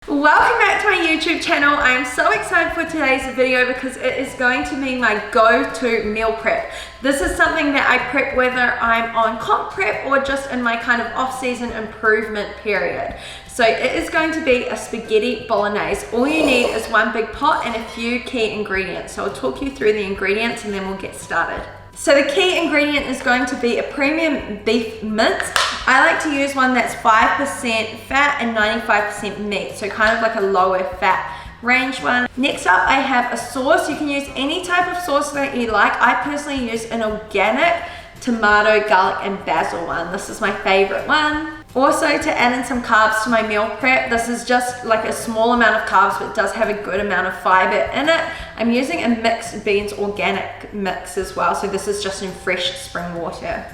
Welcome back to my YouTube channel. I am so excited for today's video because it is going to be my go-to meal prep. This is something that I prep whether I'm on comp prep or just in my kind of off-season improvement period. So it is going to be a spaghetti bolognese. All you need is one big pot and a few key ingredients. So I'll talk you through the ingredients and then we'll get started. So the key ingredient is going to be a premium beef mince. I like to use one that's 5% fat and 95% meat, so kind of like a lower fat range one. Next up, I have a sauce. You can use any type of sauce that you like. I personally use an organic tomato, garlic, and basil one. This is my favorite one. Also, to add in some carbs to my meal prep, this is just like a small amount of carbs, but it does have a good amount of fiber in it. I'm using a mixed beans organic mix as well, so this is just in fresh spring water.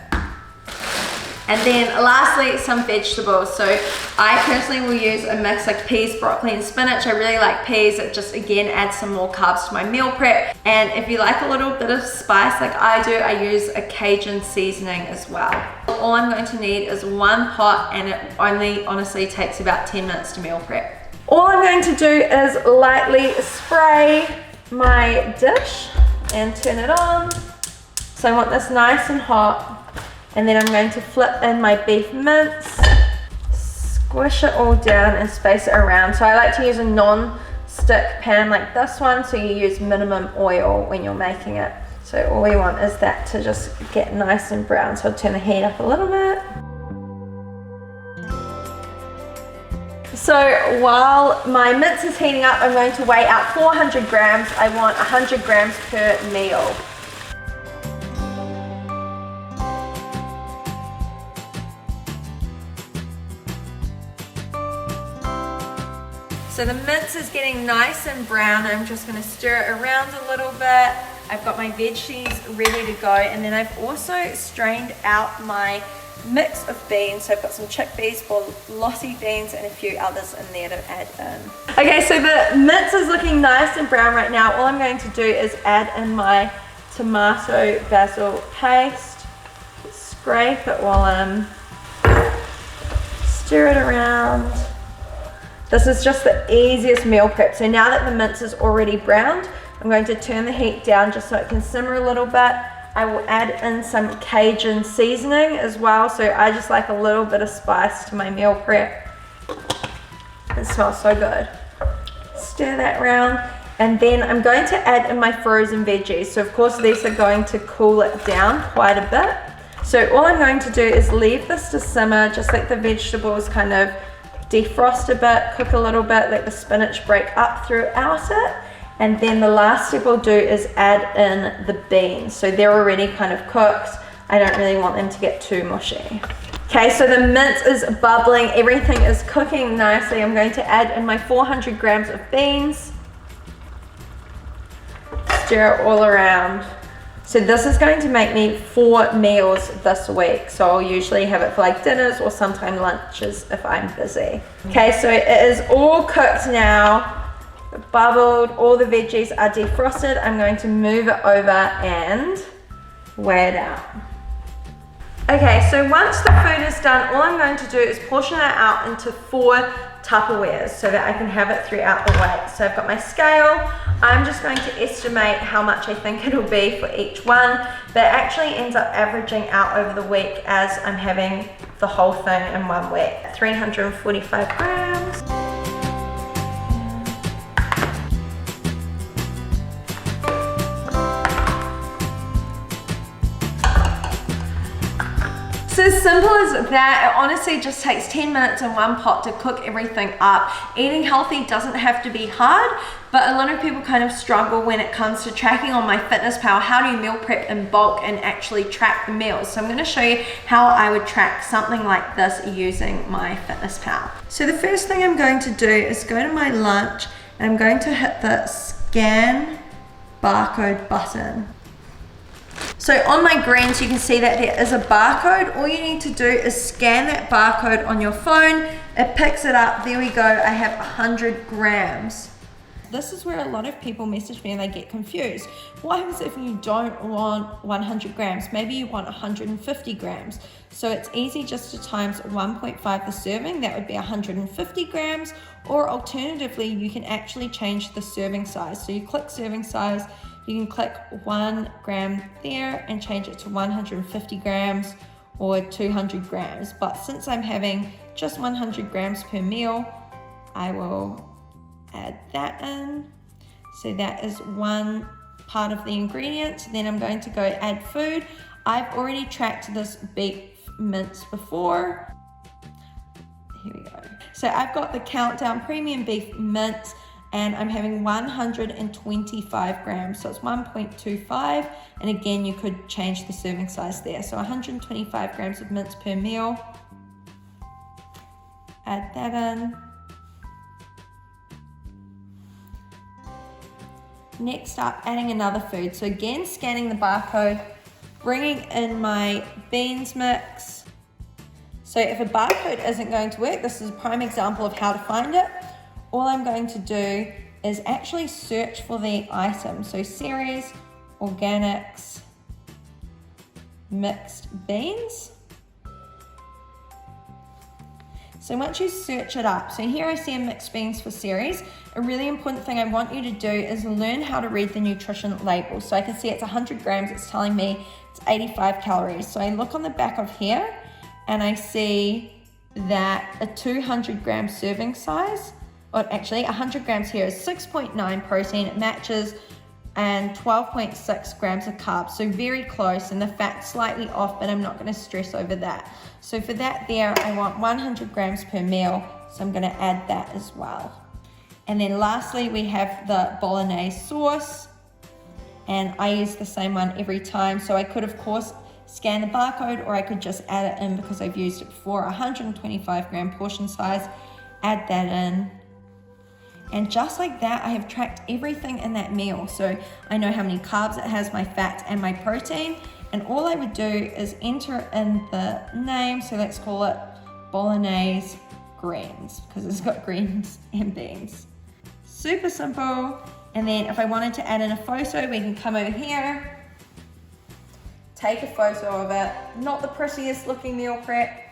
And then lastly, some vegetables. So I personally will use a mix like peas, broccoli, and spinach. I really like peas. It just, again, adds some more carbs to my meal prep. And if you like a little bit of spice like I do, I use a Cajun seasoning as well. All I'm going to need is one pot, and it only honestly takes about 10 minutes to meal prep. All I'm going to do is lightly spray my dish and turn it on. So I want this nice and hot. And then I'm going to flip in my beef mince, squish it all down and space it around. So I like to use a non-stick pan like this one, so you use minimum oil when you're making it. So all we want is that to just get nice and brown. So I'll turn the heat up a little bit. So while my mince is heating up, I'm going to weigh out 400 grams. I want 100 grams per meal. So the mince is getting nice and brown. I'm just going to stir it around a little bit. I've got my veggies ready to go, and then I've also strained out my mix of beans. So I've got some chickpeas, bolossy beans, and a few others in there to add in. Okay, so the mince is looking nice and brown right now. All I'm going to do is add in my tomato basil paste. Scrape it while I'm stir it around. This is just the easiest meal prep. So now that the mince is already browned, I'm going to turn the heat down just so it can simmer a little bit. I will add in some Cajun seasoning as well. So I just like a little bit of spice to my meal prep. It smells so good. Stir that around. And then I'm going to add in my frozen veggies. So of course these are going to cool it down quite a bit. So all I'm going to do is leave this to simmer, just let the vegetables kind of defrost a bit, cook a little bit, let the spinach break up throughout it, and then the last step I'll do is add in the beans. So they're already kind of cooked. I don't really want them to get too mushy. Okay, so the mince is bubbling, everything is cooking nicely. I'm going to add in my 400 grams of beans, stir it all around. So this is going to make me 4 meals this week. So I'll usually have it for like dinners or sometime lunches if I'm busy. Okay, so it is all cooked now. Bubbled, all the veggies are defrosted. I'm going to move it over and weigh it out. Okay, so once the food is done, all I'm going to do is portion it out into 4 Tupperwares so that I can have it throughout the week. So I've got my scale. I'm just going to estimate how much I think it'll be for each one, but it actually ends up averaging out over the week as I'm having the whole thing in 1 week. 345 grams. So as simple as that, it honestly just takes 10 minutes in one pot to cook everything up. Eating healthy doesn't have to be hard, but a lot of people kind of struggle when it comes to tracking on MyFitnessPal. How do you meal prep in bulk and actually track the meals? So I'm going to show you how I would track something like this using MyFitnessPal. So the first thing I'm going to do is go to my lunch and I'm going to hit the scan barcode button. So on my greens, you can see that there is a barcode. All you need to do is scan that barcode on your phone. It picks it up. There we go. I have 100 grams. This is where a lot of people message me and they get confused. What happens if you don't want 100 grams? Maybe you want 150 grams. So it's easy just to times 1.5 the serving. That would be 150 grams. Or alternatively, you can actually change the serving size. So you click serving size, you can click 1 gram there and change it to 150 grams or 200 grams. But since I'm having just 100 grams per meal, I will add that in. So that is one part of the ingredients. Then I'm going to go add food. I've already tracked this beef mince before. Here we go. So I've got the Countdown Premium Beef Mince and I'm having 125 grams. So it's 1.25. And again, you could change the serving size there. So 125 grams of mince per meal. Add that in. Next up, adding another food. So again, scanning the barcode, bringing in my beans mix. So if a barcode isn't going to work, this is a prime example of how to find it. All I'm going to do is actually search for the item. So cereals, organics, mixed beans. So once you search it up, so here I see a mixed beans for cereals. A really important thing I want you to do is learn how to read the nutrition label. So I can see it's 100 grams, it's telling me it's 85 calories. So I look on the back of here and I see that a 200 gram serving size, or actually 100 grams here is 6.9 protein, it matches, and 12.6 grams of carbs, so very close, and the fat's slightly off, but I'm not going to stress over that. So for that there, I want 100 grams per meal, so I'm going to add that as well. And then lastly, we have the bolognese sauce, and I use the same one every time, so I could of course scan the barcode, or I could just add it in because I've used it before. 125 gram portion size, add that in. And just like that, I have tracked everything in that meal. So I know how many carbs it has, my fat and my protein. And all I would do is enter in the name. So let's call it bolognese greens because it's got greens and beans. Super simple. And then if I wanted to add in a photo, we can come over here, take a photo of it. Not the prettiest looking meal prep.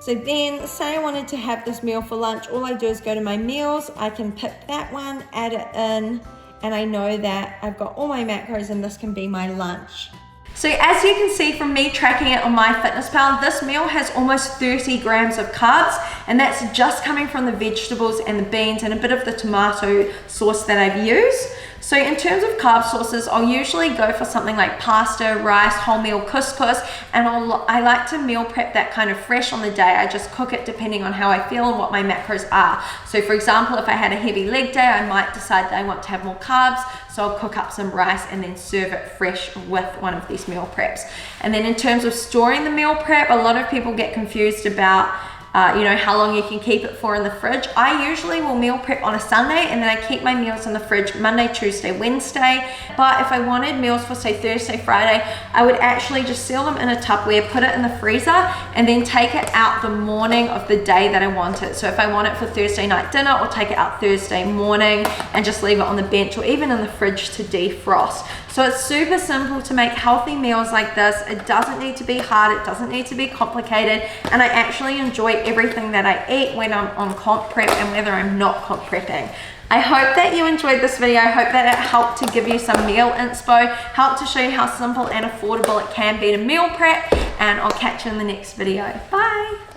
So then, say I wanted to have this meal for lunch, all I do is go to my meals, I can pick that one, add it in, and I know that I've got all my macros and this can be my lunch. So as you can see from me tracking it on MyFitnessPal, this meal has almost 30 grams of carbs, and that's just coming from the vegetables and the beans and a bit of the tomato sauce that I've used. So in terms of carb sources, I'll usually go for something like pasta, rice, wholemeal couscous, and I like to meal prep that kind of fresh on the day. I just cook it depending on how I feel and what my macros are. So for example, if I had a heavy leg day, I might decide that I want to have more carbs, so I'll cook up some rice and then serve it fresh with one of these meal preps. And then in terms of storing the meal prep, a lot of people get confused about how long you can keep it for in the fridge. I usually will meal prep on a Sunday and then I keep my meals in the fridge Monday, Tuesday, Wednesday. But if I wanted meals for say Thursday, Friday, I would actually just seal them in a Tupperware, put it in the freezer, and then take it out the morning of the day that I want it. So if I want it for Thursday night dinner, I'll take it out Thursday morning and just leave it on the bench or even in the fridge to defrost. So it's super simple to make healthy meals like this. It doesn't need to be hard, it doesn't need to be complicated, and I actually enjoy everything that I eat when I'm on comp prep and whether I'm not comp prepping. I hope that you enjoyed this video. I hope that it helped to give you some meal inspo, helped to show you how simple and affordable it can be to meal prep, and I'll catch you in the next video. Bye!